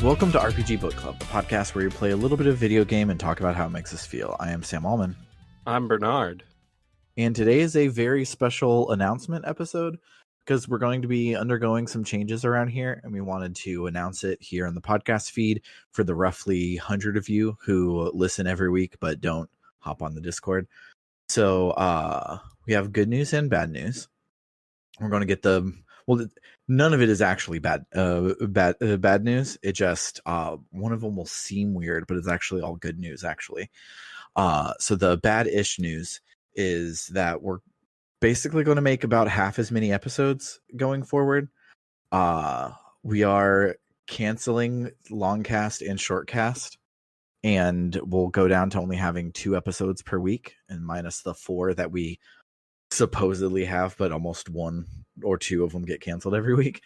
Welcome to RPG Book Club, the podcast where we play a little bit of video game and talk about how it makes us feel. I am Sam Allman. I'm Bernard. And today is a very special announcement episode because we're going to be undergoing some changes around here, and we wanted to announce it here on the podcast feed for the roughly 100 of you who listen every week but don't hop on the Discord. So we have good news and bad news. We're going to get none of it is actually bad news. It just one of them will seem weird, but it's actually all good news, actually. So the bad-ish news is that we're basically going to make about half as many episodes going forward. We are canceling LongCast and Shortcast, and we'll go down to only having 2 episodes per week, and minus the 4 that we supposedly have, but almost 1 or 2 of them get canceled every week.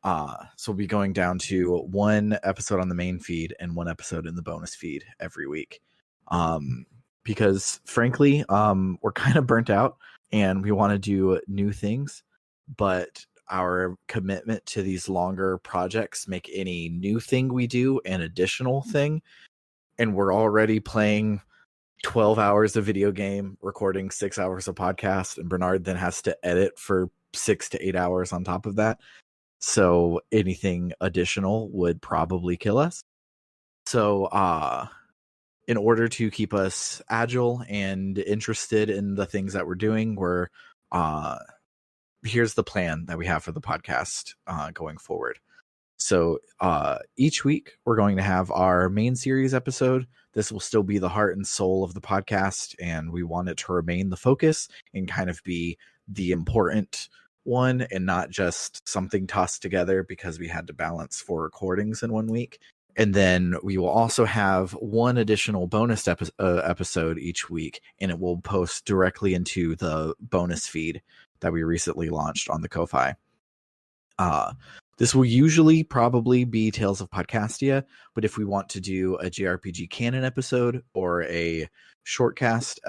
So we'll be going down to 1 episode on the main feed and 1 episode in the bonus feed every week. Because frankly, we're kind of burnt out and we want to do new things, but our commitment to these longer projects make any new thing we do an additional thing. And we're already playing 12 hours of video game, recording 6 hours of podcast, and Bernard then has to edit for 6 to 8 hours on top of that. So anything additional would probably kill us. So in order to keep us agile and interested in the things that we're doing, here's the plan that we have for the podcast going forward. So each week we're going to have our main series episode. This will still be the heart and soul of the podcast, and we want it to remain the focus and kind of be the important one and not just something tossed together because we had to balance 4 recordings in 1 week. And then we will also have 1 additional bonus episode each week, and it will post directly into the bonus feed that we recently launched on the Ko-Fi. This will usually probably be Tales of Podcastia, but if we want to do a JRPG canon episode or a shortcast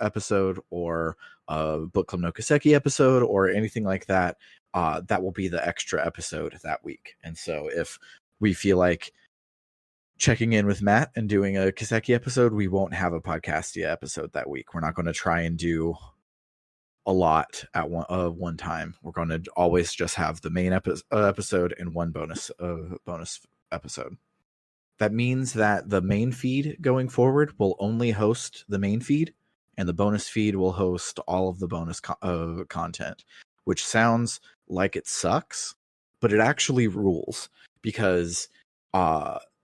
episode or a Book Club no Kiseki episode or anything like that, that will be the extra episode that week. And so if we feel like checking in with Matt and doing a Kiseki episode, we won't have a Podcastia episode that week. We're not going to try and do a lot at one time. We're going to always just have the main episode and 1 bonus episode. That means that the main feed going forward will only host the main feed, and the bonus feed will host all of the bonus content, which sounds like it sucks, but it actually rules because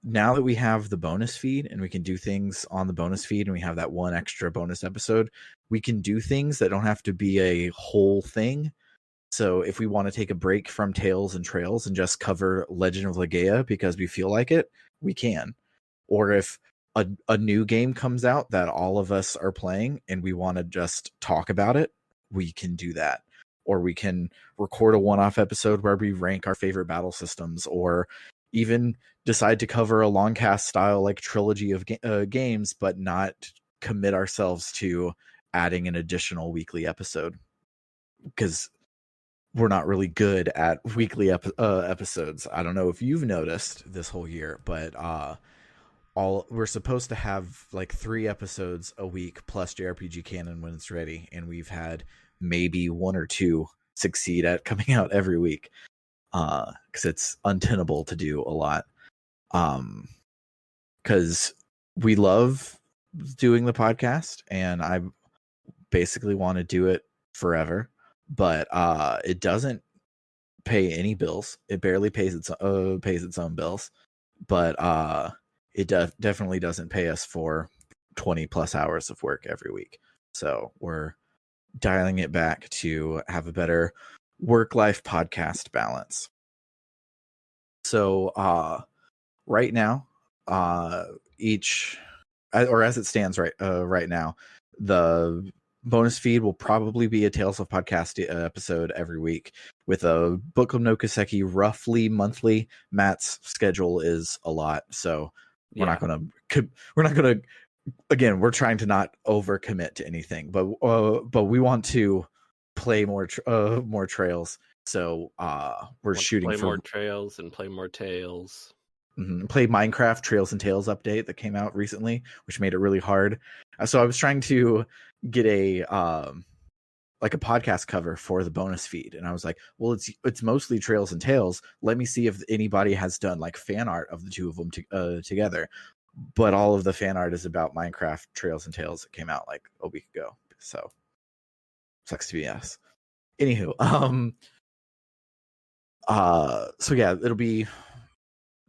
now that we have the bonus feed and we can do things on the bonus feed and we have that 1 extra bonus episode, we can do things that don't have to be a whole thing. So if we want to take a break from Tales and Trails and just cover Legend of Legaia because we feel like it, we can. Or if a new game comes out that all of us are playing and we want to just talk about it, we can do that. Or we can record a one-off episode where we rank our favorite battle systems, or even decide to cover a LongCast style like trilogy of games, but not commit ourselves to adding an additional weekly episode because we're not really good at weekly episodes. I don't know if you've noticed this whole year, but we're supposed to have like 3 episodes a week plus JRPG canon when it's ready, and we've had maybe 1 or 2 succeed at coming out every week because it's untenable to do a lot. Because we love doing the podcast, and I basically want to do it forever, but it doesn't pay any bills. It barely pays its own bills, but it definitely doesn't pay us for 20 plus hours of work every week. So we're dialing it back to have a better work-life podcast balance. So right now, as it stands right now, the bonus feed will probably be a Tales of Podcast episode every week with a Book of no Kiseki roughly monthly. Matt's schedule is a lot, so we're not going to again, we're trying to not overcommit to anything, but we want to play more trails. So we're shooting play for more trails and play more tales. Play Minecraft Trails and Tales update that came out recently, which made it really hard. So I was trying to get a like a podcast cover for the bonus feed, and I was like, well, it's mostly Trails and Tales. Let me see if anybody has done like fan art of the two of them together. But all of the fan art is about Minecraft Trails and Tales that came out like a week ago. So sucks to be us. Anywho, so yeah, it'll be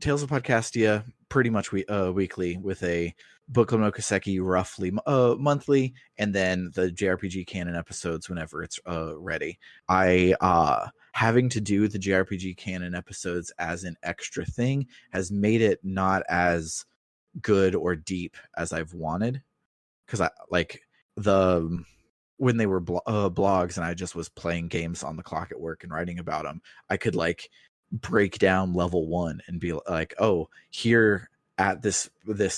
Tales of Podcastia pretty much weekly, with a Book Club no Kaseki roughly monthly, and then the JRPG canon episodes whenever it's ready. I having to do the JRPG canon episodes as an extra thing has made it not as good or deep as I've wanted, because I like when they were blogs and I just was playing games on the clock at work and writing about them, I could like break down level 1 and be like, oh, here at this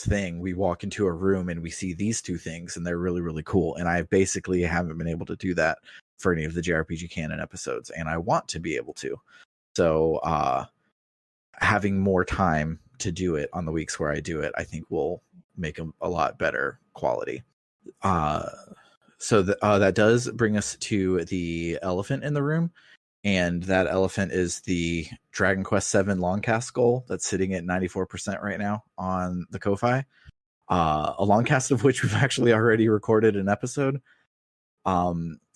thing we walk into a room and we see these two things and they're really, really cool. And I basically haven't been able to do that for any of the JRPG canon episodes, and I want to be able to. So having more time to do it on the weeks where I do it, I think will make them a lot better quality. So that does bring us to the elephant in the room, and that elephant is the Dragon Quest VII LongCast goal that's sitting at 94% right now on the Ko-Fi. A LongCast of which we've actually already recorded an episode.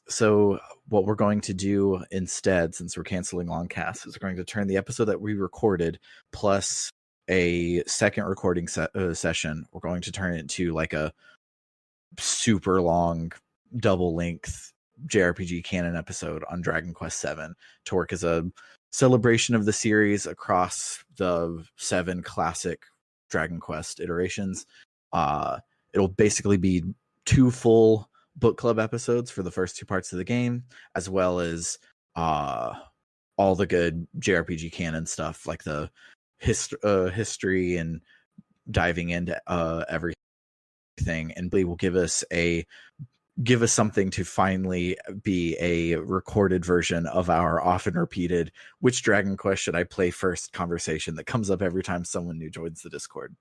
So what we're going to do instead, since we're canceling LongCast, is we're going to turn the episode that we recorded plus a second recording session. We're going to turn it into like a super long double length JRPG canon episode on Dragon Quest VII to work as a celebration of the series across the 7 classic Dragon Quest iterations. It'll basically be 2 full book club episodes for the first 2 parts of the game, as well as all the good JRPG canon stuff, like the history and diving into everything, and will give us something to finally be a recorded version of our often repeated "which Dragon Quest should I play first" conversation that comes up every time someone new joins the Discord.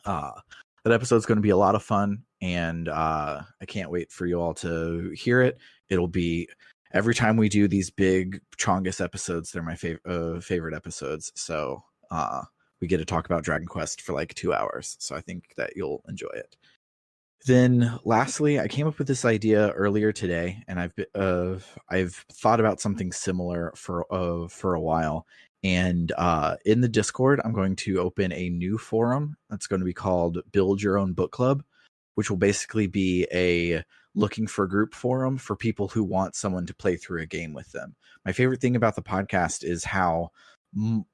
That episode's going to be a lot of fun, and I can't wait for you all to hear it. It'll be every time we do these big Chongus episodes, they're my favorite episodes. So we get to talk about Dragon Quest for like 2 hours. So I think that you'll enjoy it. Then lastly, I came up with this idea earlier today, and I've thought about something similar for a while. And in the Discord, I'm going to open a new forum that's going to be called Build Your Own Book Club, which will basically be a looking for group forum for people who want someone to play through a game with them. My favorite thing about the podcast is how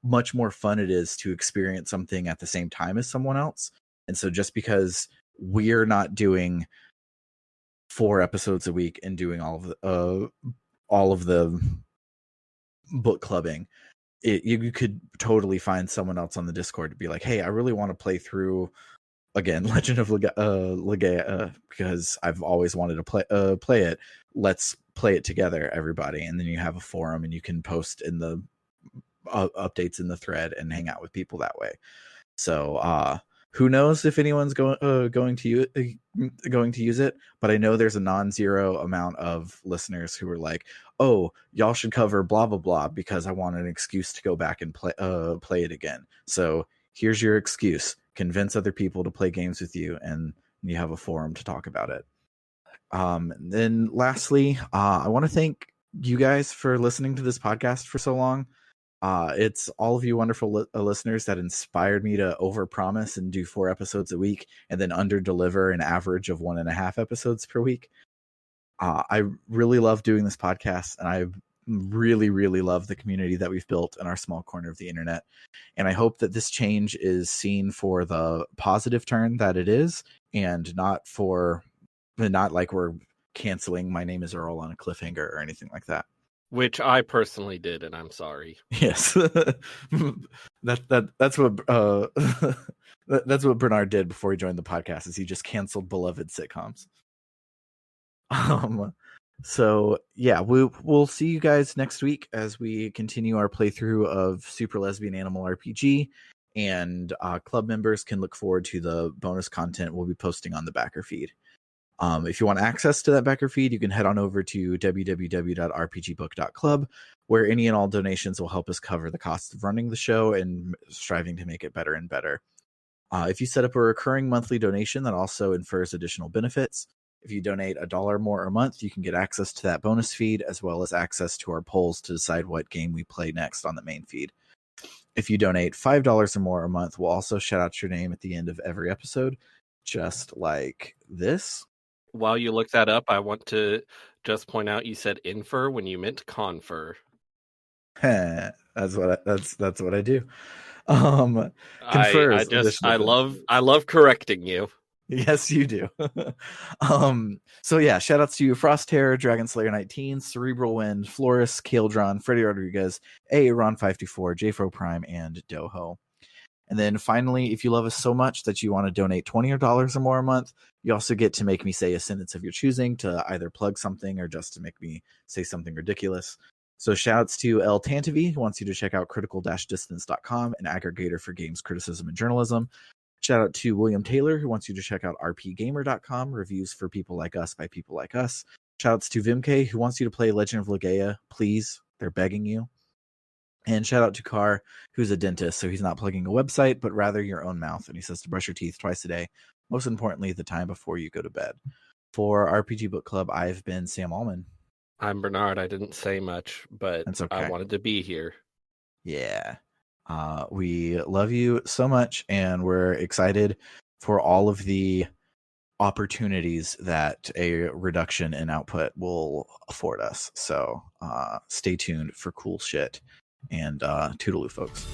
much more fun it is to experience something at the same time as someone else. And so just because we're not doing 4 episodes a week and doing all of the book clubbing, you could totally find someone else on the Discord to be like, hey, I really want to play through again Legend of Legaia because I've always wanted to play it. Let's play it together, everybody. And then you have a forum and you can post in the updates in the thread and hang out with people that way. So who knows if anyone's going to use it, but I know there's a non-zero amount of listeners who are like, oh, y'all should cover blah blah blah because I want an excuse to go back and play it again. So here's your excuse: convince other people to play games with you, and you have a forum to talk about it. Then lastly, I want to thank you guys for listening to this podcast for so long. It's all of you wonderful listeners that inspired me to overpromise and do 4 episodes a week and then underdeliver an average of 1.5 episodes per week. I really love doing this podcast, and I really, really love the community that we've built in our small corner of the internet. And I hope that this change is seen for the positive turn that it is, and not like we're canceling My Name is Earl on a cliffhanger or anything like that. Which I personally did, and I'm sorry. Yes, that's what that's what Bernard did before he joined the podcast. Is he just canceled beloved sitcoms? So yeah, we'll see you guys next week as we continue our playthrough of Super Lesbian Animal RPG, and club members can look forward to the bonus content we'll be posting on the backer feed. If you want access to that backer feed, you can head on over to www.rpgbook.club, where any and all donations will help us cover the cost of running the show and striving to make it better and better. If you set up a recurring monthly donation, that also infers additional benefits. If you donate $1 more a month, you can get access to that bonus feed, as well as access to our polls to decide what game we play next on the main feed. If you donate $5 or more a month, we'll also shout out your name at the end of every episode, just like this. While you look that up, I want to just point out you said infer when you meant confer. That's what I do. Confers. I love correcting you. Yes, you do. So yeah, shout outs to Frost Terror, Dragon Slayer 19, Cerebral Wind, Floris, Kaldron, Freddy Rodriguez, Ron524, JFro Prime, and Doho. And then finally, if you love us so much that you want to donate $20 or more a month, you also get to make me say a sentence of your choosing to either plug something or just to make me say something ridiculous. So shouts to El Tantavi, who wants you to check out critical-distance.com, an aggregator for games criticism and journalism. Shout out to William Taylor, who wants you to check out rpgamer.com, reviews for people like us by people like us. Shout outs to Vimke, who wants you to play Legend of Legaia. Please, they're begging you. And shout out to Carr, who's a dentist, so he's not plugging a website, but rather your own mouth. And he says to brush your teeth twice a day. Most importantly, the time before you go to bed. For RPG Book Club, I've been Sam Allman. I'm Bernard. I didn't say much, but That's okay. I wanted to be here. Yeah. We love you so much, and we're excited for all of the opportunities that a reduction in output will afford us. So stay tuned for cool shit. And toodaloo, folks.